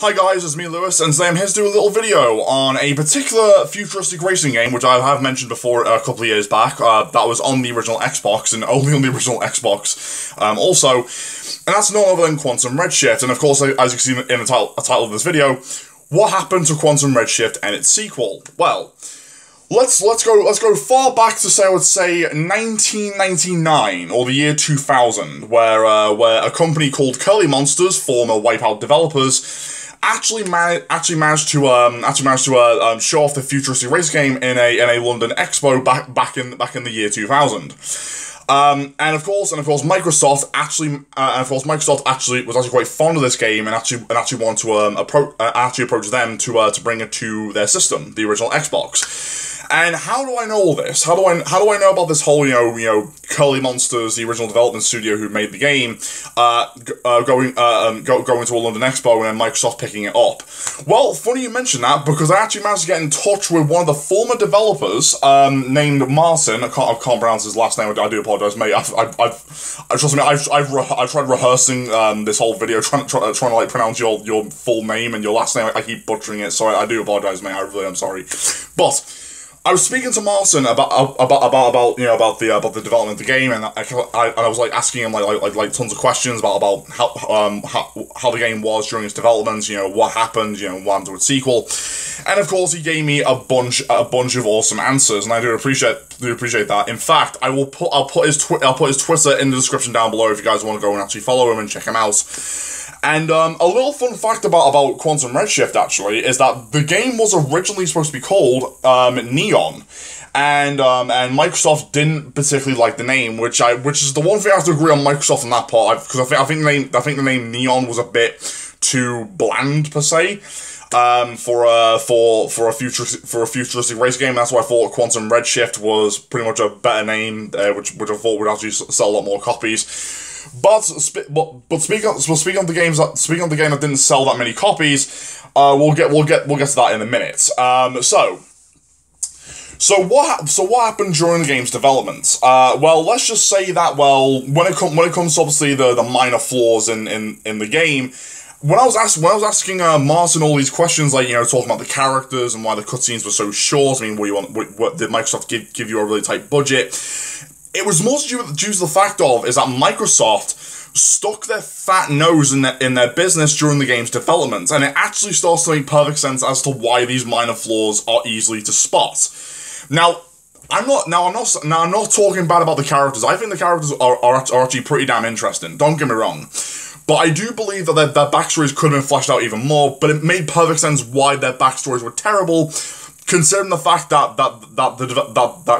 Hi guys, it's me Lewis, and today I'm here to do a little video on a particular futuristic racing game, which I have mentioned before a couple of years back. That was on the original Xbox, and only on the original Xbox also, and that's none other than Quantum Redshift. And of course, as you can see in the title of this video, what happened to Quantum Redshift and its sequel? Well, let's go far back to say, I would say 1999 or the year 2000, where a company called Curly Monsters, former Wipeout developers, actually managed to show off the futuristic race game in a London Expo back in the year 2000. And of course, Microsoft was actually quite fond of this game and actually wanted to approach them to bring it to their system, the original Xbox. And how do I know all this? How do I know about this whole, Curly Monsters, the original development studio who made the game, going to a London Expo and then Microsoft picking it up? Well, funny you mention that, because I actually managed to get in touch with one of the former developers, named Martin. I can't pronounce his last name. I do apologize, mate. Trust me, I've tried rehearsing this whole video, trying to like pronounce your full name and your last name. I keep butchering it, so I do apologize, mate. I really am sorry, but I was speaking to Martin about the development of the game, and I was like asking him like tons of questions about how the game was during its development, what happened, what happened to its sequel, and of course he gave me a bunch of awesome answers, and I do appreciate that. In fact, I'll put his Twitter in the description down below if you guys want to go and actually follow him and check him out. And a little fun fact about Quantum Redshift, actually, is that the game was originally supposed to be called Neon, and Microsoft didn't particularly like the name, which is the one thing I have to agree on Microsoft on that part, because I think the name Neon was a bit too bland per se. For a futuristic race game. That's why I thought Quantum Redshift was pretty much a better name, which I thought would actually sell a lot more copies. But speaking of the game that didn't sell that many copies, we'll get to that in a minute. So what happened during the game's development? Well, let's just say that when it comes to obviously the minor flaws in the game. When I was asking Martin all these questions, like, talking about the characters and why the cutscenes were so short, I mean, what did Microsoft give you a really tight budget? It was mostly due to the fact is that Microsoft stuck their fat nose in their business during the game's development, and it actually starts to make perfect sense as to why these minor flaws are easily to spot. Now, I'm not talking bad about the characters. I think the characters are actually pretty damn interesting. Don't get me wrong. But I do believe that their backstories could have been fleshed out even more, but it made perfect sense why their backstories were terrible, considering the fact that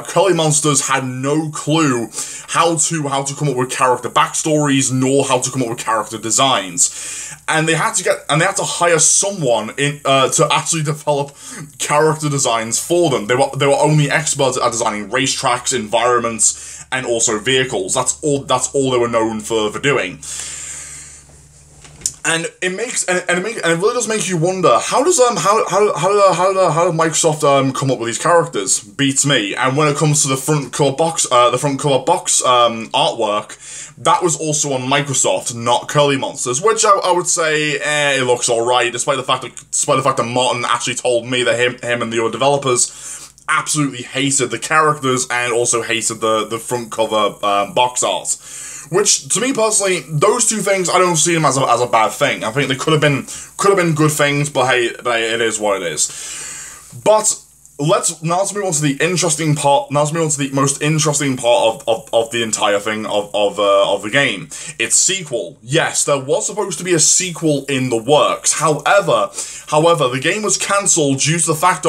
Curly Monsters had no clue how to come up with character backstories, nor how to come up with character designs. And they had to hire someone to actually develop character designs for them. They were only experts at designing racetracks, environments, and also vehicles. That's all they were known for doing. And it really does make you wonder, how did Microsoft come up with these characters? Beats me. And when it comes to the front cover box artwork, that was also on Microsoft, not Curly Monsters, which I would say it looks alright, despite the fact that Martin actually told me that him and the other developers absolutely hated the characters and also hated the front cover box art. Which, to me personally, those two things, I don't see them as a bad thing. I think they could have been good things, but hey, it is what it is. But let's move on to the interesting part. Now let's move on to the most interesting part of the entire thing of the game. Its sequel. Yes, there was supposed to be a sequel in the works. However, the game was cancelled due to the fact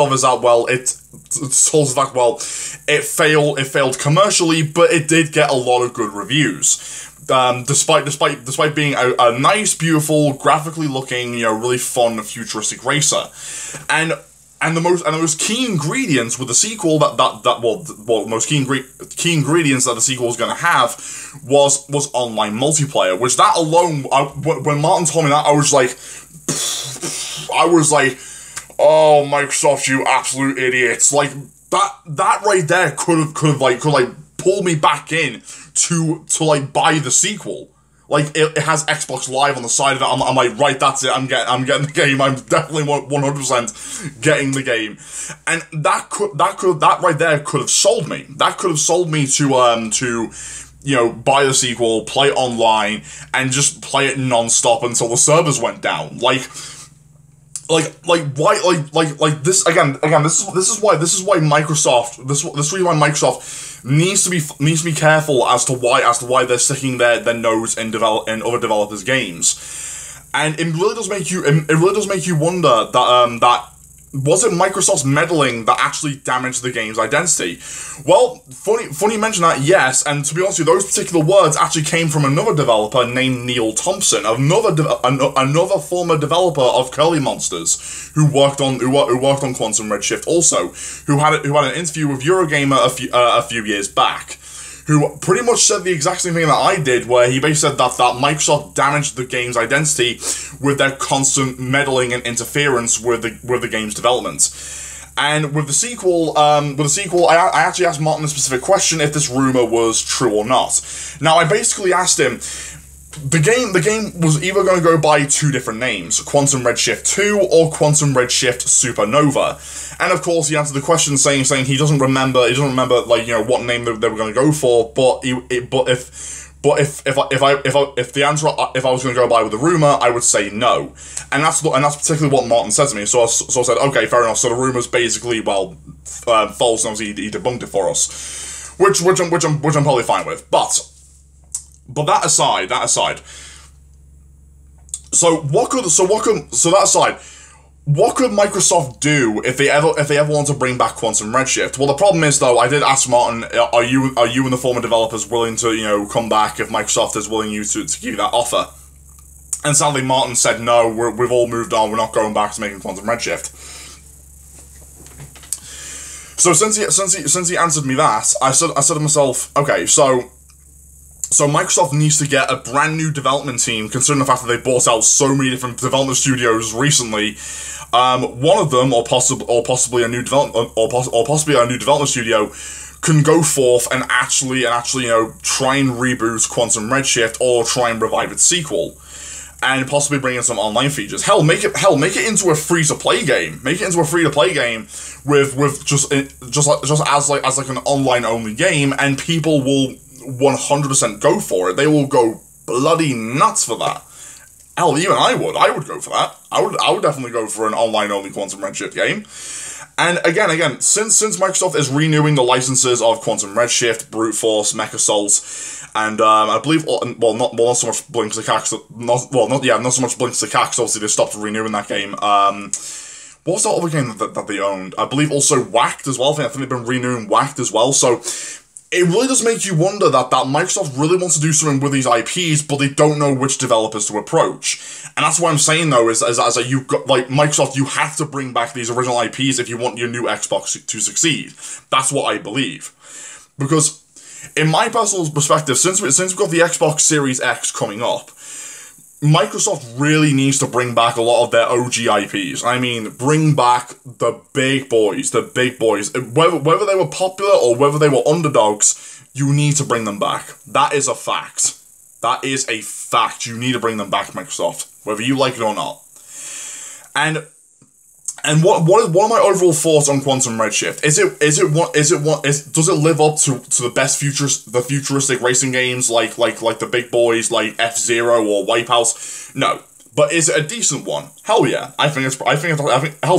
it failed commercially, but it did get a lot of good reviews. Despite being a nice, beautiful, graphically looking, really fun futuristic racer, and the most key ingredients with the sequel most key ingredients that the sequel was going to have was online multiplayer, which that alone, when Martin told me that, I was like, oh, Microsoft, you absolute idiots! Like that right there could have pulled me back in to buy the sequel. Like, it has Xbox Live on the side of it. I'm like, right, that's it. I'm getting the game. I'm definitely 100% getting the game. And that right there could have sold me. That could have sold me to you know, buy the sequel, play it online, and just play it non-stop until the servers went down. Like this again. This is why Microsoft needs to be careful as to why they're sticking their nose in other developers' games, and it really does make you wonder that was it Microsoft's meddling that actually damaged the game's identity? Well, funny you mention that, yes, and to be honest with you, those particular words actually came from another developer named Neil Thompson, another former developer of Curly Monsters, who worked on Quantum Redshift also, who had an interview with Eurogamer a few years back, who pretty much said the exact same thing that I did, where he basically said that Microsoft damaged the game's identity with their constant meddling and interference with the game's development. And with the sequel, I actually asked Martin a specific question if this rumor was true or not. Now, I basically asked him, the game was either going to go by two different names, Quantum Redshift 2 or Quantum Redshift Supernova. And of course, he answered the question saying he doesn't remember, like, you know, what name they were going to go for, if I was going to go by with the rumor, I would say no. And that's particularly what Martin said to me. So I said, okay, fair enough. So the rumor's basically, well, false, and obviously he debunked it for us, which I'm probably fine with. But that aside. What could Microsoft do if they ever want to bring back Quantum Redshift? Well, the problem is, though, I did ask Martin, are you and the former developers willing to, you know, come back if Microsoft is willing to give you that offer? And sadly, Martin said no. We've all moved on. We're not going back to making Quantum Redshift. So since he answered me that, I said to myself, okay, so Microsoft needs to get a brand new development team, considering the fact that they bought out so many different development studios recently. One of them, or possibly a new development studio, can go forth and actually, you know, try and reboot Quantum Redshift or try and revive its sequel, and possibly bring in some online features. Hell, make it into a free-to-play game. Make it into a free-to-play game with just as an online-only game, and people will 100% go for it. They will go bloody nuts for that. Hell, even I would go for that. I would definitely go for an online-only Quantum Redshift game. And again, since Microsoft is renewing the licenses of Quantum Redshift, Brute Force, Mech Assault, and I believe, not so much Blinks the Cat, not so much Blinks the Cat, because obviously they stopped renewing that game. What was that other game that they owned? I believe also Whacked as well. I think they've been renewing Whacked as well. So it really does make you wonder that Microsoft really wants to do something with these IPs, but they don't know which developers to approach. And that's what I'm saying, though, is that you've got, like, Microsoft, you have to bring back these original IPs if you want your new Xbox to succeed. That's what I believe. Because, in my personal perspective, since we've got the Xbox Series X coming up, Microsoft really needs to bring back a lot of their OG IPs. I mean, bring back the big boys. Whether they were popular or whether they were underdogs, you need to bring them back. That is a fact. That is a fact. You need to bring them back, Microsoft, whether you like it or not. And what are my overall thoughts on Quantum Redshift? Does it live up to the best futuristic racing games like the big boys like F-Zero or Wipeout? No. But is it a decent one? Hell yeah. I think hell,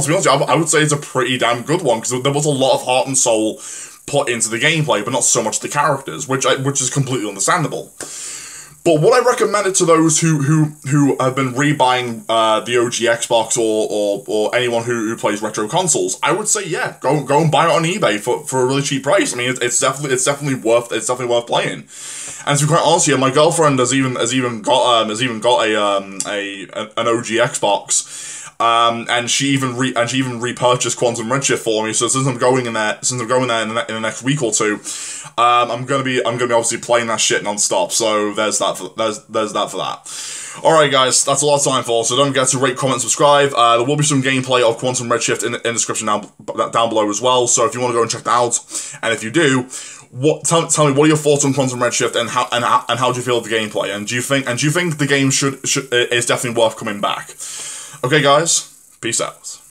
to be honest with you, I would say it's a pretty damn good one, because there was a lot of heart and soul put into the gameplay, but not so much the characters, which is completely understandable. But what I recommend it to those who have been rebuying the OG Xbox or anyone who plays retro consoles, I would say, yeah, go and buy it on eBay for a really cheap price. I mean, it's definitely worth playing. And to be quite honest here, my girlfriend has even got an OG Xbox. And she even repurchased Quantum Redshift for me. So since I'm going in there in the next week or two, I'm gonna be obviously playing that shit non-stop. So there's that for that. Alright guys, that's a lot of time for. So don't forget to rate, comment, subscribe. There will be some gameplay of Quantum Redshift in the description down below as well. So if you want to go and check that out, and if you do, tell me what are your thoughts on Quantum Redshift, and how do you feel the gameplay, and do you think the game is definitely worth coming back? Okay, guys, peace out.